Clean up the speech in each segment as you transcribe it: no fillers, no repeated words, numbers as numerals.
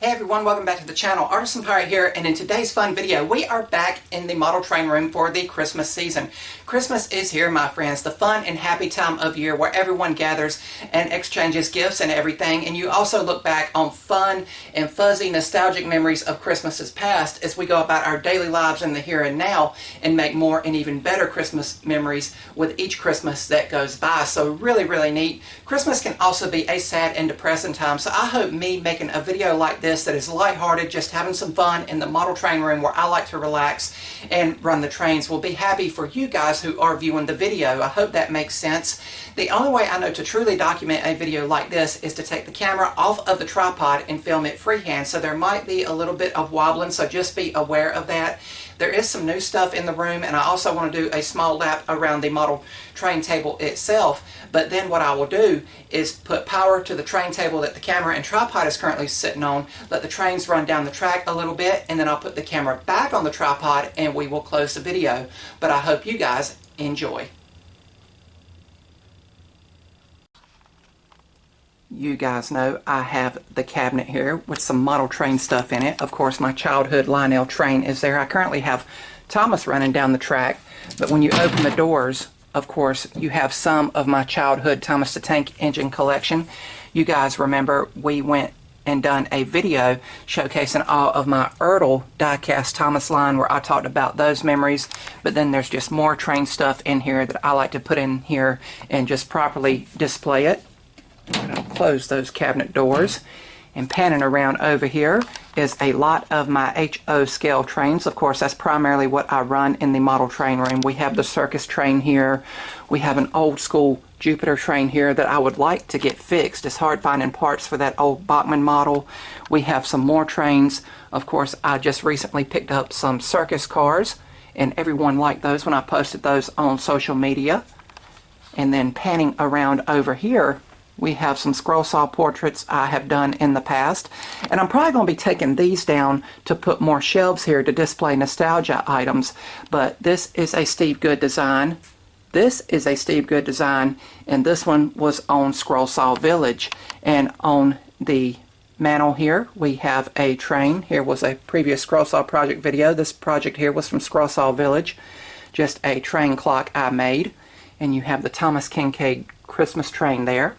Hey everyone, welcome back to the channel. Artisan Pirate here, and in today's fun video, we are back in the model train room for the Christmas season. Christmas is here, my friends, the fun and happy time of year where everyone gathers and exchanges gifts and everything, and you also look back on fun and fuzzy nostalgic memories of Christmases past as we go about our daily lives in the here and now and make more and even better Christmas memories with each Christmas that goes by. So really neat. Christmas can also be a sad and depressing time, so I hope me making a video like this that is lighthearted, just having some fun in the model train room where I like to relax and run the trains will be happy for you guys who are viewing the video. I hope that makes sense. The only way I know to truly document a video like this is to take the camera off of the tripod and film it freehand, so there might be a little bit of wobbling, so just be aware of that. There is some new stuff in the room, and I also want to do a small lap around the model train table itself, but then what I will do is put power to the train table that the camera and tripod is currently sitting on, let the trains run down the track a little bit, and then I'll put the camera back on the tripod and we will close the video. But I hope you guys enjoy. You guys know I have the cabinet here with some model train stuff in it. Of course, my childhood Lionel train is there. I currently have Thomas running down the track, but when you open the doors, of course, you have some of my childhood Thomas the Tank Engine collection. You guys remember we went and done a video showcasing all of my Ertl die-cast Thomas line where I talked about those memories, but then there's just more train stuff in here that I like to put in here and just properly display it. I'll close those cabinet doors, and panning around over here is a lot of my HO scale trains. Of course, that's primarily what I run in the model train room. We have the circus train here. We have an old school Jupiter train here that I would like to get fixed. It's hard finding parts for that old Bachmann model. We have some more trains. Of course, I just recently picked up some circus cars, and everyone liked those when I posted those on social media. And then panning around over here, we have some scroll saw portraits I have done in the past, and I'm probably going to be taking these down to put more shelves here to display nostalgia items. But this is a Steve Good design. This is a Steve Good design, and this one was on Scroll Saw Village. And on the mantle here we have a train. Here was a previous Scroll Saw project video. This project here was from Scroll Saw Village, just a train clock I made. And you have the Thomas Kincaid Christmas train there.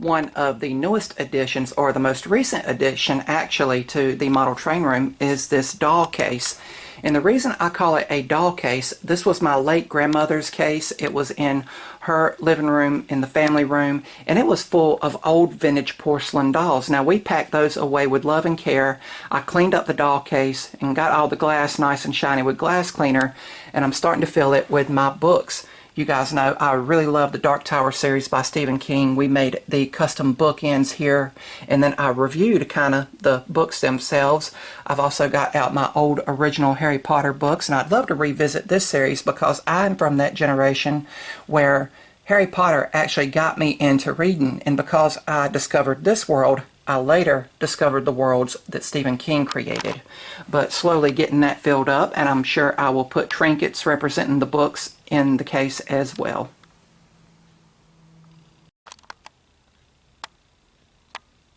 One of the newest additions, or the most recent addition actually, to the model train room is this doll case. And the reason I call it a doll case, this was my late grandmother's case. It was in her living room, in the family room, and it was full of old vintage porcelain dolls. Now, we packed those away with love and care. I cleaned up the doll case and got all the glass nice and shiny with glass cleaner, and I'm starting to fill it with my books. You guys know I really love the Dark Tower series by Stephen King. We made the custom bookends here, and then I reviewed kind of the books themselves. I've also got out my old original Harry Potter books, and I'd love to revisit this series because I'm from that generation where Harry Potter actually got me into reading, and because I discovered this world, I later discovered the worlds that Stephen King created. But slowly getting that filled up, and I'm sure I will put trinkets representing the books in the case as well.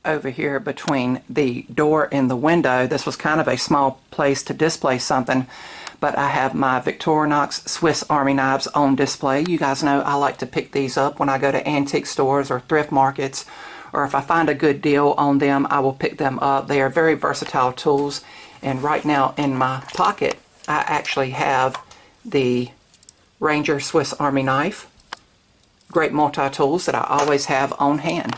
Over here between the door and the window, this was kind of a small place to display something, but I have my Victorinox Swiss Army knives on display. You guys know I like to pick these up when I go to antique stores or thrift markets, or if I find a good deal on them, I will pick them up. They are very versatile tools, and right now in my pocket I actually have the Ranger Swiss Army knife. Great multi-tools that I always have on hand.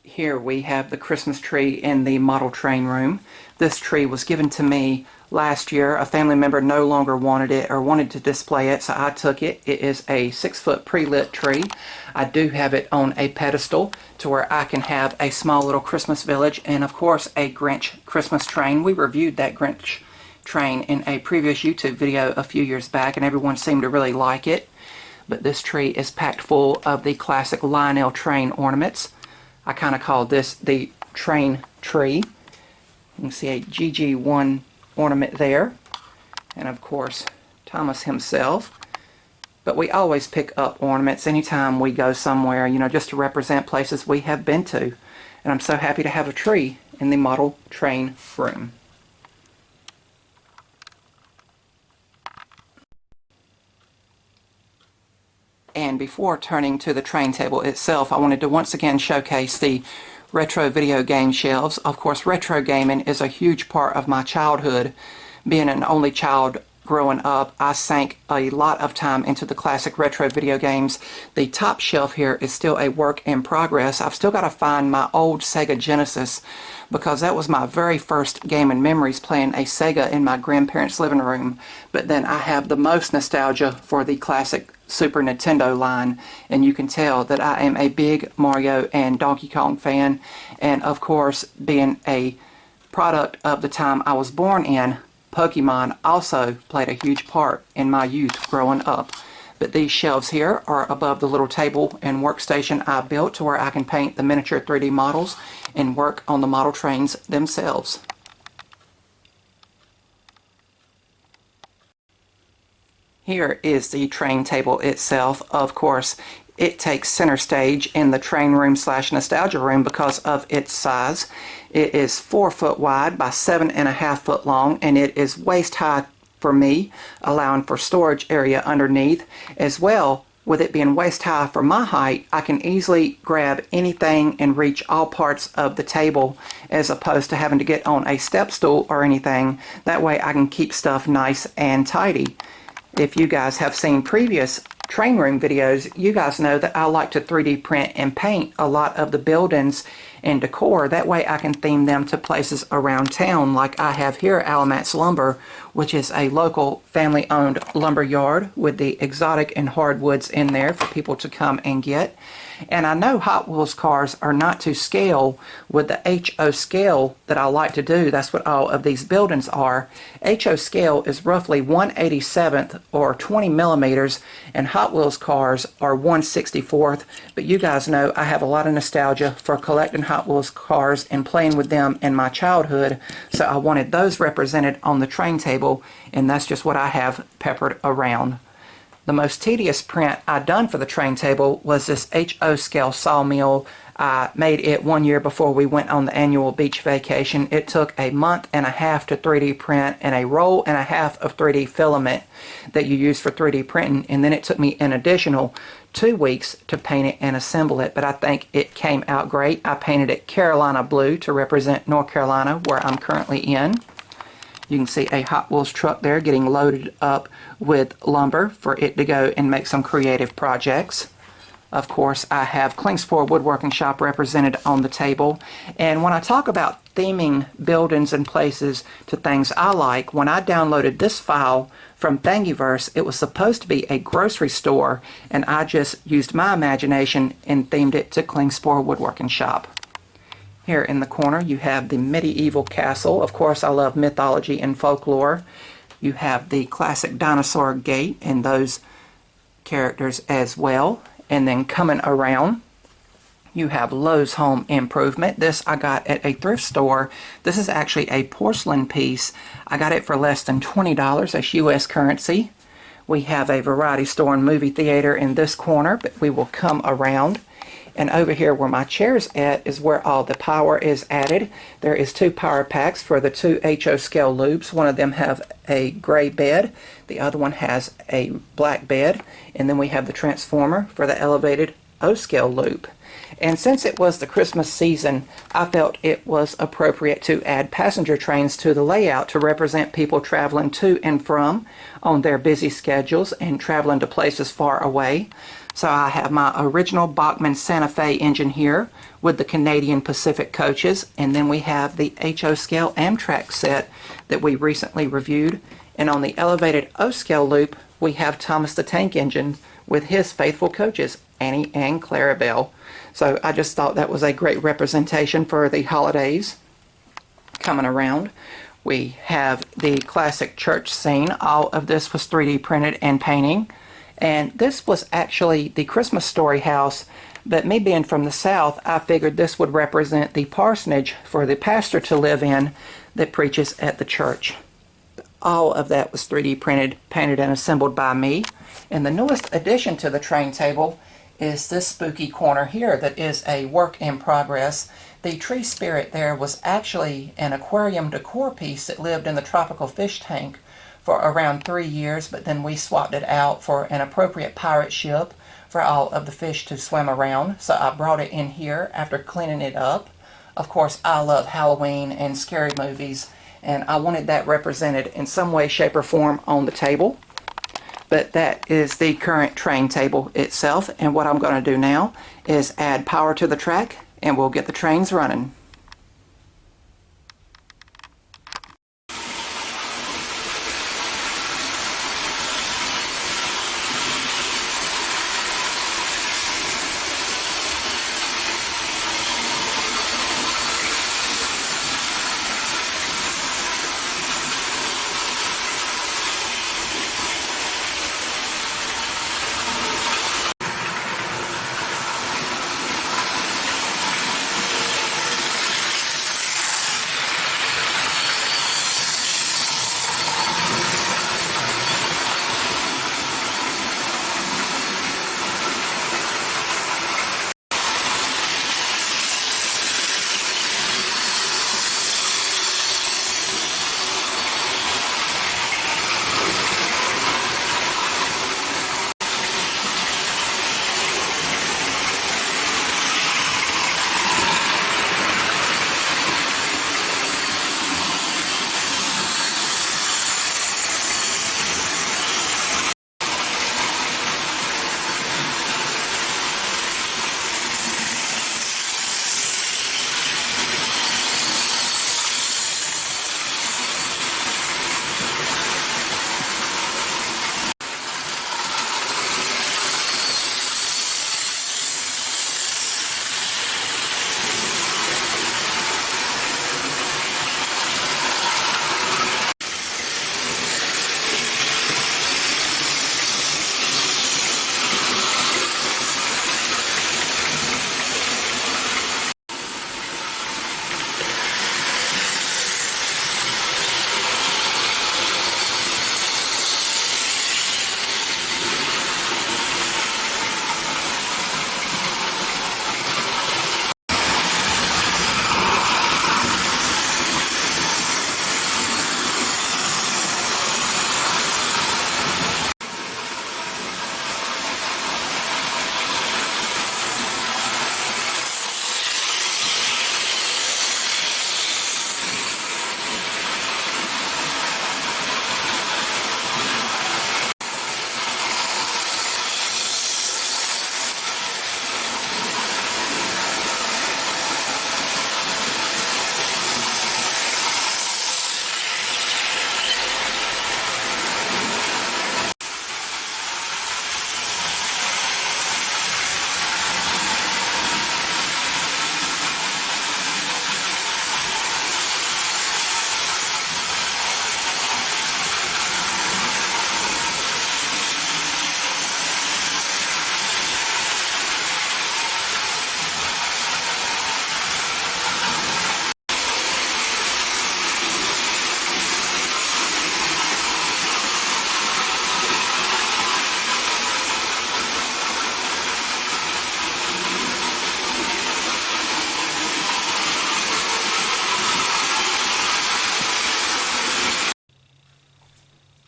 Here we have the Christmas tree in the model train room. This tree was given to me last year. A family member no longer wanted it or wanted to display it, so I took it. It is a 6-foot pre-lit tree. I do have it on a pedestal to where I can have a small little Christmas village, and of course a Grinch Christmas train. We reviewed that Grinch train in a previous YouTube video a few years back, and everyone seemed to really like it. But this tree is packed full of the classic Lionel train ornaments. I kind of call this the train tree. You can see a GG1 ornament there. And of course, Thomas himself. But we always pick up ornaments anytime we go somewhere, you know, just to represent places we have been to. And I'm so happy to have a tree in the model train room. And before turning to the train table itself, I wanted to once again showcase the retro video game shelves. Of course, retro gaming is a huge part of my childhood. Being an only child growing up, I sank a lot of time into the classic retro video games. The top shelf here is still a work in progress. I've still got to find my old Sega Genesis, because that was my very first gaming memories, playing a Sega in my grandparents' living room. But then I have the most nostalgia for the classic Super Nintendo line, and you can tell that I am a big Mario and Donkey Kong fan. And of course, being a product of the time I was born in, Pokemon also played a huge part in my youth growing up. But these shelves here are above the little table and workstation I built to where I can paint the miniature 3D models and work on the model trains themselves. Here is the train table itself. Of course, it takes center stage in the train room / nostalgia room because of its size. It is 4 foot wide by 7.5 foot long, and it is waist high for me, allowing for storage area underneath. As well, with it being waist high for my height, I can easily grab anything and reach all parts of the table, as opposed to having to get on a step stool or anything. That way I can keep stuff nice and tidy. If you guys have seen previous train room videos, you guys know that I like to 3D print and paint a lot of the buildings and decor. That way I can theme them to places around town, like I have here at Alamat's Lumber, which is a local family-owned lumber yard with the exotic and hardwoods in there for people to come and get. And I know Hot Wheels cars are not to scale with the HO scale that I like to do. That's what all of these buildings are. HO scale is roughly 1/87th or 20 millimeters, and Hot Wheels cars are 1/64th. But you guys know I have a lot of nostalgia for collecting Hot Wheels cars and playing with them in my childhood, so I wanted those represented on the train table, and that's just what I have peppered around. The most tedious print I done for the train table was this HO scale sawmill. I made it 1 year before we went on the annual beach vacation. It took a month and a half to 3D print and a roll and a half of 3D filament that you use for 3D printing, and then it took me an additional 2 weeks to paint it and assemble it, but I think it came out great. I painted it Carolina blue to represent North Carolina, where I'm currently in. You can see a Hot Wheels truck there getting loaded up with lumber for it to go and make some creative projects. Of course, I have Klingspor Woodworking Shop represented on the table. And when I talk about theming buildings and places to things I like, when I downloaded this file from Thingiverse, it was supposed to be a grocery store, and I just used my imagination and themed it to Klingspor Woodworking Shop. Here in the corner you have the medieval castle. Of course, I love mythology and folklore. You have the classic dinosaur gate and those characters as well. And then coming around, you have Lowe's Home Improvement. This I got at a thrift store. This is actually a porcelain piece. I got it for less than $20, that's US currency. We have a variety store and movie theater in this corner, but we will come around. And over here where my chair's at is where all the power is added. There is 2 power packs for the 2 HO scale loops. One of them have a gray bed. The other one has a black bed. And then we have the transformer for the elevated O scale loop. And since it was the Christmas season, I felt it was appropriate to add passenger trains to the layout to represent people traveling to and from on their busy schedules and traveling to places far away. So I have my original Bachmann Santa Fe engine here with the Canadian Pacific coaches, and then we have the HO scale Amtrak set that we recently reviewed. And on the elevated O scale loop, we have Thomas the Tank Engine with his faithful coaches, Annie and Clarabelle. So I just thought that was a great representation for the holidays. Coming around, we have the classic church scene. All of this was 3D printed and painting. And this was actually the Christmas Story house, but me being from the South, I figured this would represent the parsonage for the pastor to live in that preaches at the church. All of that was 3D printed, painted, and assembled by me. And the newest addition to the train table is this spooky corner here that is a work in progress. The tree spirit there was actually an aquarium decor piece that lived in the tropical fish tank for around 3 years, but then we swapped it out for an appropriate pirate ship for all of the fish to swim around. So I brought it in here after cleaning it up. Of course, I love Halloween and scary movies, and I wanted that represented in some way, shape, or form on the table. But that is the current train table itself, and what I'm going to do now is add power to the track and we'll get the trains running.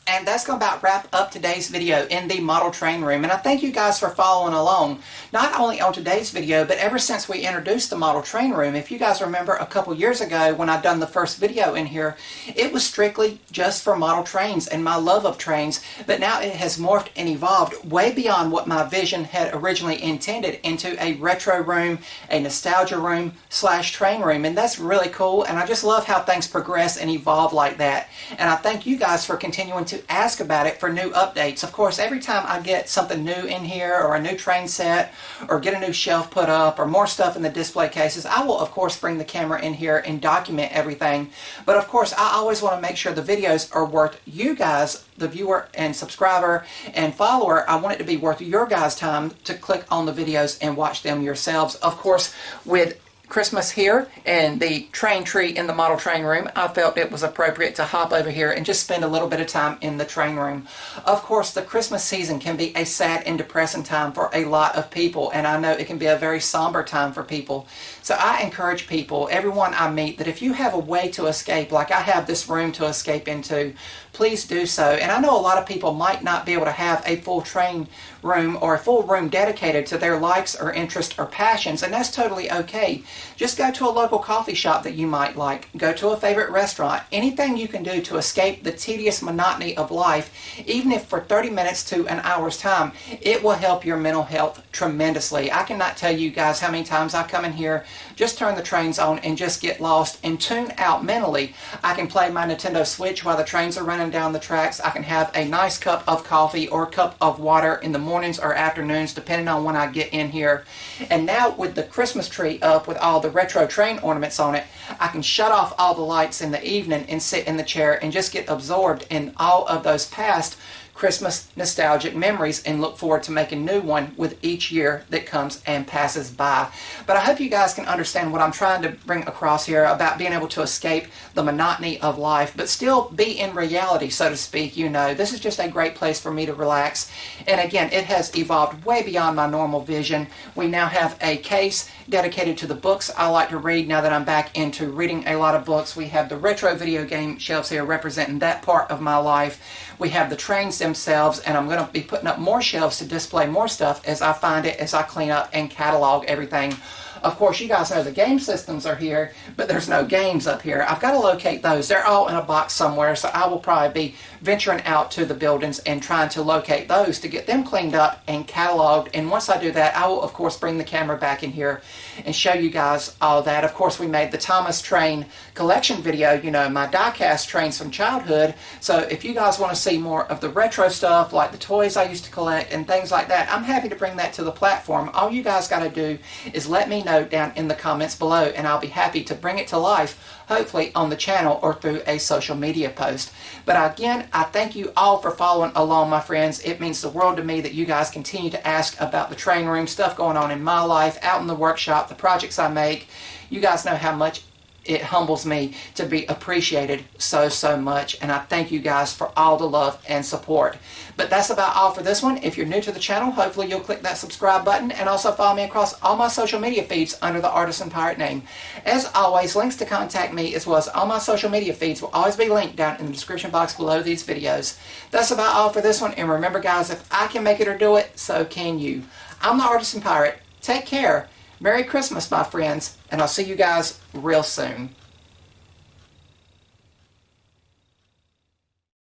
And that's going to about wrap up today's video in the model train room. And I thank you guys for following along, not only on today's video, but ever since we introduced the model train room. If you guys remember a couple years ago when I done the first video in here, it was strictly just for model trains and my love of trains. But now it has morphed and evolved way beyond what my vision had originally intended into a retro room, a nostalgia room / train room. And that's really cool. And I just love how things progress and evolve like that. And I thank you guys for continuing to ask about it for new updates. Of course, every time I get something new in here, or a new train set, or get a new shelf put up, or more stuff in the display cases, I will of course bring the camera in here and document everything. But of course, I always want to make sure the videos are worth you guys, the viewer and subscriber and follower. I want it to be worth your guys' time to click on the videos and watch them yourselves. Of course, with Christmas here and the train tree in the model train room, I felt it was appropriate to hop over here and just spend a little bit of time in the train room. Of course, the Christmas season can be a sad and depressing time for a lot of people, and I know it can be a very somber time for people. So I encourage people, everyone I meet, that if you have a way to escape, like I have this room to escape into, please do so. And I know a lot of people might not be able to have a full train room or a full room dedicated to their likes or interests or passions, and that's totally okay. Just go to a local coffee shop that you might like. Go to a favorite restaurant. Anything you can do to escape the tedious monotony of life, even if for 30 minutes to an hour's time, it will help your mental health tremendously. I cannot tell you guys how many times I come in here, just turn the trains on and just get lost and tune out mentally. I can play my Nintendo Switch while the trains are running down the tracks. I can have a nice cup of coffee or a cup of water in the mornings or afternoons, depending on when I get in here. And now with the Christmas tree up with all the retro train ornaments on it, I can shut off all the lights in the evening and sit in the chair and just get absorbed in all of those past Christmas nostalgic memories and look forward to making new one with each year that comes and passes by. But I hope you guys can understand what I'm trying to bring across here about being able to escape the monotony of life, but still be in reality, so to speak. You know, this is just a great place for me to relax. And again, it has evolved way beyond my normal vision. We now have a case dedicated to the books I like to read now that I'm back into reading a lot of books. We have the retro video game shelves here representing that part of my life. We have the trains themselves, and I'm going to be putting up more shelves to display more stuff as I find it, as I clean up and catalog everything. Of course, you guys know the game systems are here, but there's no games up here. I've got to locate those. They're all in a box somewhere, so I will probably be venturing out to the buildings and trying to locate those to get them cleaned up and cataloged. And once I do that, I will, of course, bring the camera back in here and show you guys all that. Of course, we made the Thomas Train collection video, you know, my die-cast trains from childhood. So if you guys want to see more of the retro stuff, like the toys I used to collect and things like that, I'm happy to bring that to the platform. All you guys got to do is let me know down in the comments below, and I'll be happy to bring it to life, hopefully on the channel or through a social media post. But again, I thank you all for following along, my friends. It means the world to me that you guys continue to ask about the train room, stuff going on in my life, out in the workshop, the projects I make. You guys know how much it humbles me to be appreciated so much, and I thank you guys for all the love and support. But that's about all for this one. If you're new to the channel, hopefully you'll click that subscribe button and also follow me across all my social media feeds under the Artisan Pirate name. As always, links to contact me as well as all my social media feeds will always be linked down in the description box below these videos. That's about all for this one, and remember guys, if I can make it or do it, so can you. I'm the Artisan Pirate. Take care. Merry Christmas, my friends, and I'll see you guys real soon.